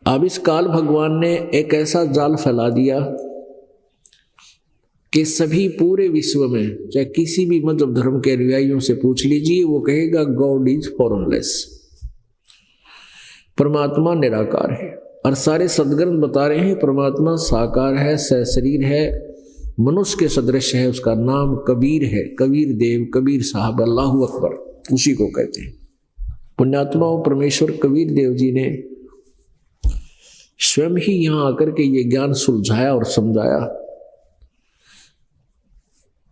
अब इस काल भगवान ने एक ऐसा जाल फैला दिया कि सभी पूरे विश्व में, चाहे किसी भी मजहब धर्म के अनुयायियों से पूछ लीजिए, वो कहेगा गॉड इज फॉर्मलेस, परमात्मा निराकार है। और सारे सदग्रंथ बता रहे हैं परमात्मा साकार है, सशरीर है, मनुष्य के सदृश है। उसका नाम कबीर है, कबीर देव, कबीर साहब, अल्लाहू अकबर, उसी को कहते हैं। पुण्यात्माओं, परमेश्वर कबीर देव जी ने स्वयं ही यहां आकर के ये ज्ञान सुलझाया और समझाया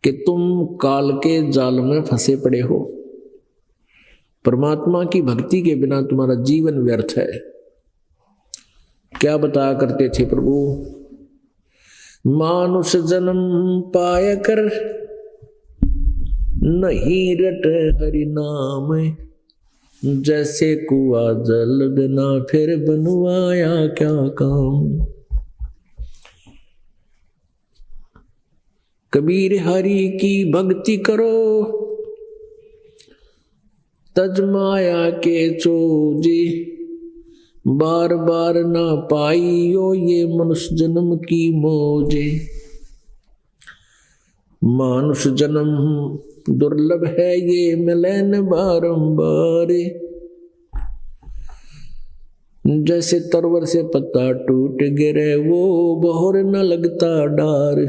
कि तुम काल के जाल में फंसे पड़े हो। परमात्मा की भक्ति के बिना तुम्हारा जीवन व्यर्थ है। क्या बताया करते थे प्रभु? मानुष जन्म पाय कर नहीं रट हरि नाम, जैसे कुआ जल बिना फिर बनवाया क्या काम। कबीर हरि की भक्ति करो, तज माया के चोजे, बार बार ना पाइयो ये मनुष्य जन्म की मौजे। मानुष जन्म दुर्लभ है ये मिले न बारंबार, जैसे तरवर से पत्ता टूट गिरे वो बहोर न लगता डार।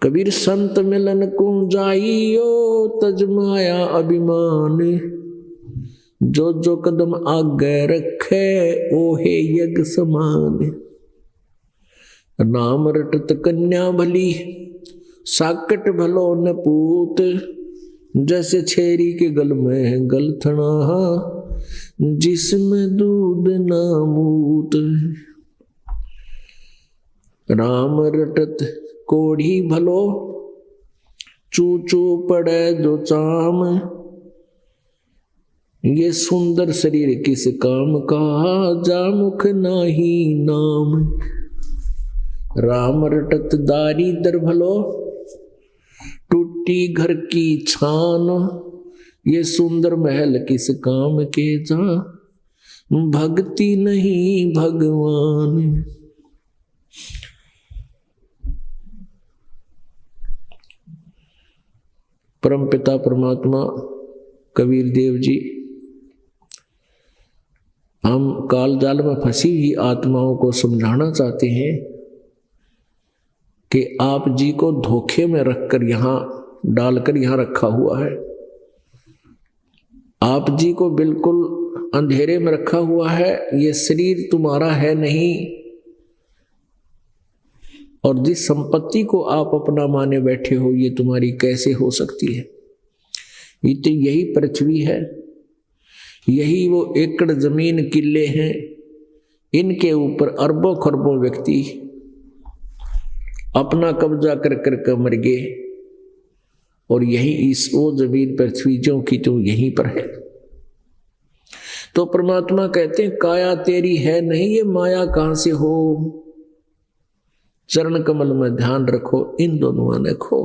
कबीर संत मिलन को जाइयो, तज माया अभिमान, जो जो कदम आगे रखे ओहे यज्ञ समान। नाम रटत कन्या भली, साकट भलो न पूत, जैसे छेरी के गल में गलथना, जिसमें दूध ना मूत। राम रटत कोढ़ी भलो, चू चू पड़े जो चाम, ये सुंदर शरीर किस काम का, जा मुख नाही नाम। राम रटत दारी दर भलो, टूटी घर की छान, ये सुंदर महल किस काम के, जा भक्ति नहीं भगवान। परमपिता परमात्मा कबीर देव जी हम काल जाल में फंसी हुई आत्माओं को समझाना चाहते हैं कि आप जी को धोखे में रखकर यहां डालकर यहां रखा हुआ है। आप जी को बिल्कुल अंधेरे में रखा हुआ है। ये शरीर तुम्हारा है नहीं, और जिस संपत्ति को आप अपना माने बैठे हो ये तुम्हारी कैसे हो सकती है? ये तो यही पृथ्वी है, यही वो एकड़ जमीन किले हैं, इनके ऊपर अरबों खरबों व्यक्ति अपना कब्जा कर कर मर गए, और यही इस वो जमीन पृथ्वी जो की तो यहीं पर है। तो परमात्मा कहते हैं काया तेरी है नहीं, ये माया कहां से हो? चरण कमल में ध्यान रखो, इन दोनों ने खो।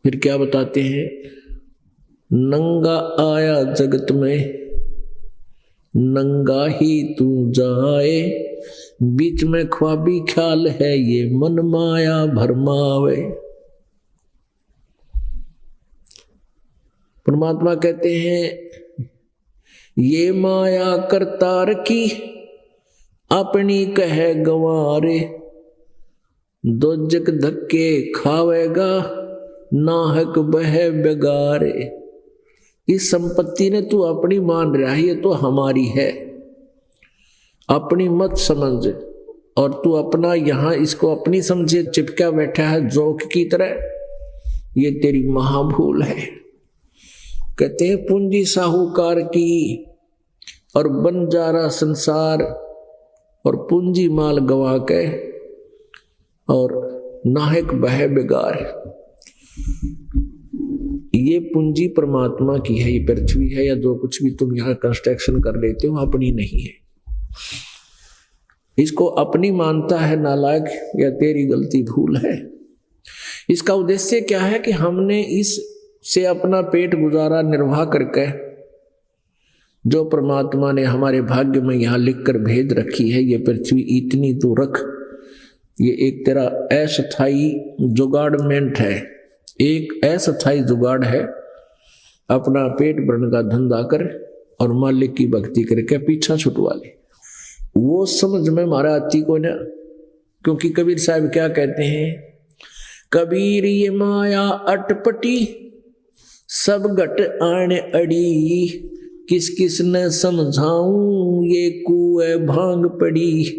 फिर क्या बताते हैं? नंगा आया जगत में, नंगा ही तू जाए, बीच में ख्वाबी ख्याल है ये मन माया भरमावे। परमात्मा कहते हैं ये माया करतार की, अपनी कहे गंवारे, दोजक धक्के खावेगा, नाहक बह बेगारे। इस संपत्ति ने तू अपनी मान रहा है, ये तो हमारी है, अपनी मत समझ, और तू अपना यहां इसको अपनी समझे चिपका बैठा है जोक की तरह, ये तेरी महाभूल है। कहते हैं पूंजी साहूकार की और बंजारा संसार, और पूंजी माल गवा के और नाहक बह बेगार। ये पूंजी परमात्मा की है, ये पृथ्वी है या जो कुछ भी तुम यहां कंस्ट्रक्शन कर लेते हो अपनी नहीं है। इसको अपनी मानता है नालायक, या तेरी गलती भूल है। इसका उद्देश्य क्या है कि हमने इस से अपना पेट गुजारा निर्वाह करके जो परमात्मा ने हमारे भाग्य में यहाँ लिखकर भेज रखी है, ये पृथ्वी इतनी तू रख, ये एक तेरा अस्थाई जुगाड़मेंट है, एक अस्थाई जुगाड़ है। अपना पेट भरने का धंधा कर और मालिक की भक्ति करके पीछा छुटवा ले। वो समझ में हमारा आती को ना, क्योंकि कबीर साहब क्या कहते हैं, कबीर ये माया अटपटी सब घट आने अड़ी, किस किस न समझाऊं ये कुए भांग पड़ी।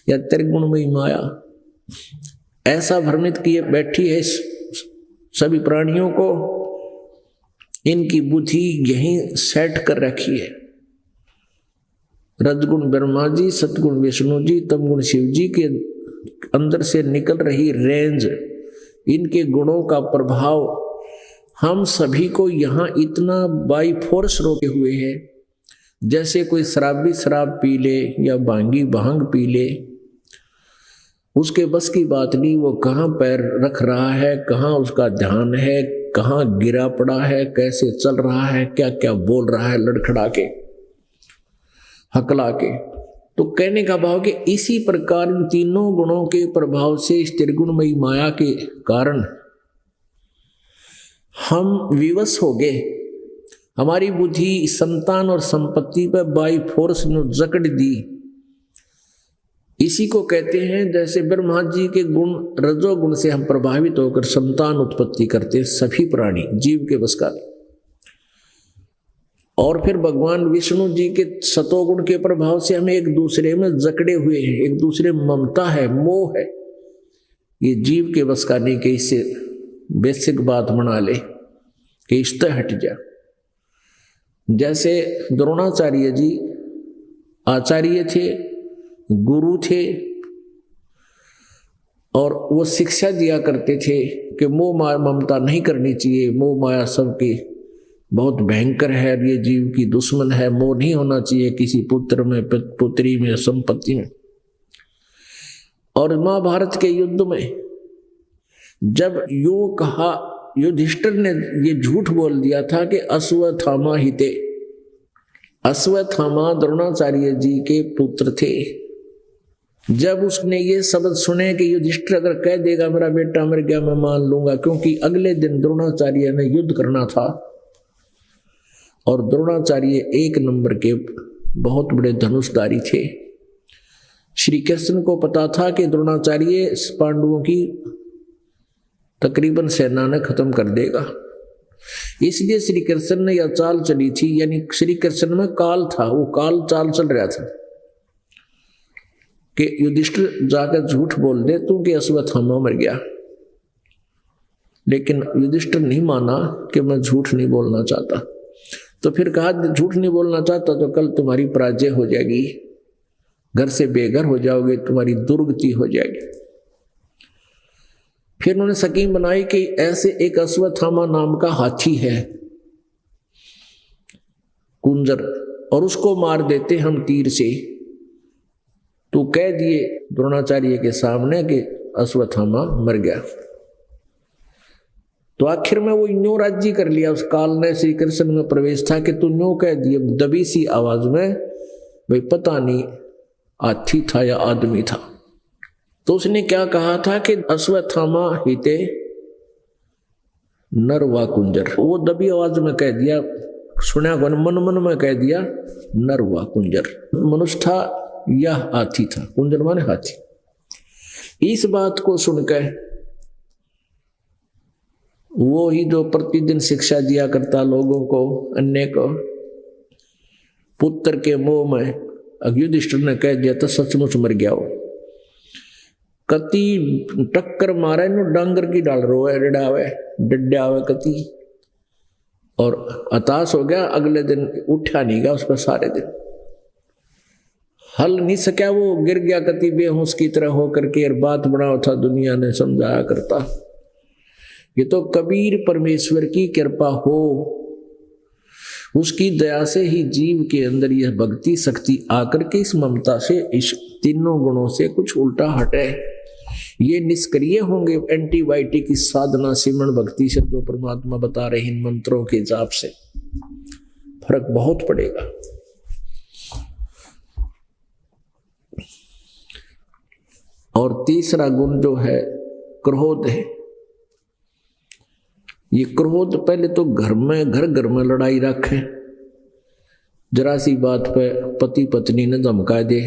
या त्रिगुणमयी माया ऐसा भ्रमित किए बैठी है सभी प्राणियों को, इनकी बुद्धि यहीं सेट कर रखी है। रजगुण ब्रह्मा जी, सतगुण विष्णु जी, तमगुण शिव जी के अंदर से निकल रही रेंज, इनके गुणों का प्रभाव हम सभी को यहाँ इतना बाई फोर्स रोके हुए है। जैसे कोई शराबी शराब पी ले या भांगी भांग पी ले, उसके बस की बात नहीं, वो कहाँ पैर रख रहा है, कहाँ उसका ध्यान है, कहाँ गिरा पड़ा है, कैसे चल रहा है, क्या क्या बोल रहा है लड़खड़ा के हकला के। तो कहने का भाव कि इसी प्रकार इन तीनों गुणों के प्रभाव से इस त्रिगुणमयी माया के कारण हम विवश हो गए। हमारी बुद्धि संतान और संपत्ति पर बाई फोर्स ने जकड़ दी। इसी को कहते हैं जैसे ब्रह्मा जी के गुण रजोगुण से हम प्रभावित होकर संतान उत्पत्ति करते, सभी प्राणी जीव के बस का नहीं। और फिर भगवान विष्णु जी के सतोगुण के प्रभाव से हमें एक दूसरे में जकड़े हुए हैं, एक दूसरे में ममता है, मोह है। ये जीव के बस का नहीं कि इससे बेसिक बात बना ले कि इश्ते हट जा। जैसे द्रोणाचार्य जी आचार्य थे, गुरु थे, और वो शिक्षा दिया करते थे कि मोह माया ममता नहीं करनी चाहिए, मोह माया सबकी बहुत भयंकर है, ये जीव की दुश्मन है, मोह नहीं होना चाहिए किसी पुत्र में, पुत्री में, संपत्ति में। और महाभारत के युद्ध में जब यूं कहा, युधिष्ठिर ने ये झूठ बोल दिया था कि अश्वत्थामा हिते, अश्वत्थामा द्रोणाचार्य जी के पुत्र थे। जब उसने ये शब्द सुने कि युधिष्ठिर अगर कह देगा मेरा बेटा मर गया, मैं मान लूंगा, क्योंकि अगले दिन द्रोणाचार्य ने युद्ध करना था और द्रोणाचार्य एक नंबर के बहुत बड़े धनुषधारी थे। श्री कृष्ण को पता था कि द्रोणाचार्य पांडवों की तकरीबन सेना ने खत्म कर देगा, इसलिए श्री कृष्ण ने यह चाल चली थी, यानी श्री कृष्ण में काल था, वो काल चाल चल रहा था कि युधिष्ठिर जाकर झूठ बोल दे तू कि अश्वत्थामा मर गया। लेकिन युधिष्ठिर नहीं माना कि मैं झूठ नहीं बोलना चाहता। तो फिर कहा झूठ नहीं बोलना चाहता तो कल तुम्हारी पराजय हो जाएगी, घर से बेघर हो जाओगे, तुम्हारी दुर्गति हो जाएगी। फिर उन्होंने स्कीम बनाई कि ऐसे एक अश्वत्थामा नाम का हाथी है कुंजर, और उसको मार देते हम तीर से। तो कह दिए द्रोणाचार्य के सामने कि अश्वत्थामा मर गया। तो आखिर में वो न्यू राज्य कर लिया, उस काल ने श्री कृष्ण में प्रवेश था कि तू न्यू कह दिए दबी सी आवाज में, भाई पता नहीं हाथी था या आदमी था। तो उसने क्या कहा था कि अश्वत्थामा हिते नर वा कुंजर, वो दबी आवाज में कह दिया, सुना मन मन में कह दिया नर वा कुंजर। मनुष्य था या हाथी था, कुंजर माने हाथी। इस बात को सुनकर वो ही जो प्रतिदिन शिक्षा दिया करता लोगों को, अन्य को, पुत्र के मोह में युधिष्ठिर ने कह दिया तो सचमुच मर गया हो। कति टक्कर मारे नु डांगर की डाल रोए डडावे डड्डावे कति, और हताश हो गया। अगले दिन उठा नहीं गया उस पर, सारे दिन हल नहीं सका, वो गिर गया कति बेहोश की तरह होकर के। और बात बड़ा था, दुनिया ने समझाया करता। ये तो कबीर परमेश्वर की कृपा हो, उसकी दया से ही जीव के अंदर यह भक्ति शक्ति आकर के इस ममता से, इस तीनों गुणों से कुछ उल्टा हटे। ये निष्क्रिय होंगे एंटीबायोटिक की साधना सिमरण भक्ति से, जो परमात्मा बता रहे इन मंत्रों के जाप से फर्क बहुत पड़ेगा। और तीसरा गुण जो है क्रोध है। ये क्रोध पहले तो घर में लड़ाई रखे, जरा सी बात पे पति पत्नी ने धमका दे,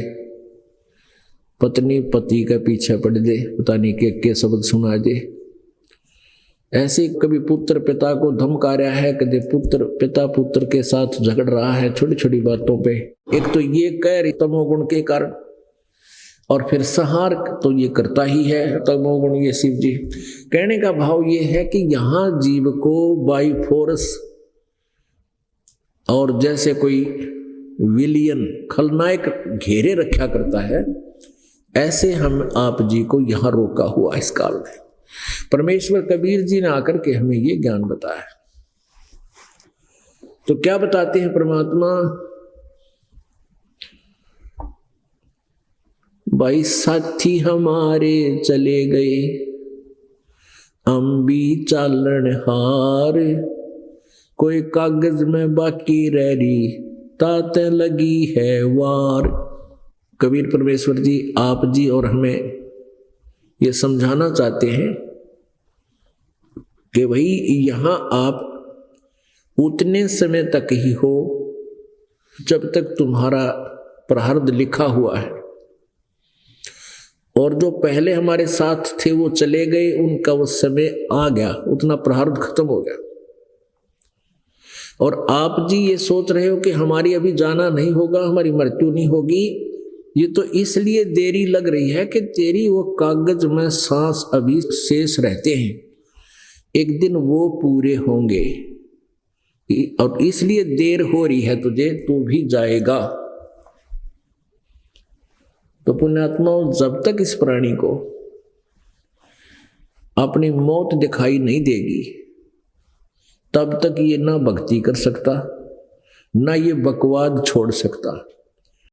पत्नी पति के पीछे पड़ दे, पता नहीं के शब्द सुना दे। ऐसे कभी पुत्र पिता को धमका रहा है, कभी पिता पुत्र के साथ झगड़ रहा है छोटी छोटी बातों पे। एक तो ये कह रही तमोगुण के कारण, और फिर संहार तो ये करता ही है तमोगुण। ये शिव जी कहने का भाव ये है कि यहां जीव को बाई फोर्स और जैसे कोई विलियन खलनायक घेरे रखा करता है, ऐसे हम आप जी को यहां रोका हुआ इस काल में। परमेश्वर कबीर जी ने आकर के हमें ये ज्ञान बताया। तो क्या बताते हैं परमात्मा? भाई साथी हमारे चले गए, हम भी चालन हार, कोई कागज में बाकी रह रही, ताते लगी है वार। कबीर परमेश्वर जी आप जी और हमें ये समझाना चाहते हैं कि भाई यहां आप उतने समय तक ही हो जब तक तुम्हारा प्रारब्ध लिखा हुआ है, और जो पहले हमारे साथ थे वो चले गए, उनका वो समय आ गया, उतना प्रारब्ध खत्म हो गया। और आप जी ये सोच रहे हो कि हमारी अभी जाना नहीं होगा, हमारी मृत्यु नहीं होगी, ये तो इसलिए देरी लग रही है कि तेरी वो कागज में सांस अभी शेष रहते हैं, एक दिन वो पूरे होंगे, और इसलिए देर हो रही है तुझे, तू भी जाएगा। तो पुण्यात्माओं, जब तक इस प्राणी को अपनी मौत दिखाई नहीं देगी, तब तक ये ना भक्ति कर सकता, ना ये बकवाद छोड़ सकता।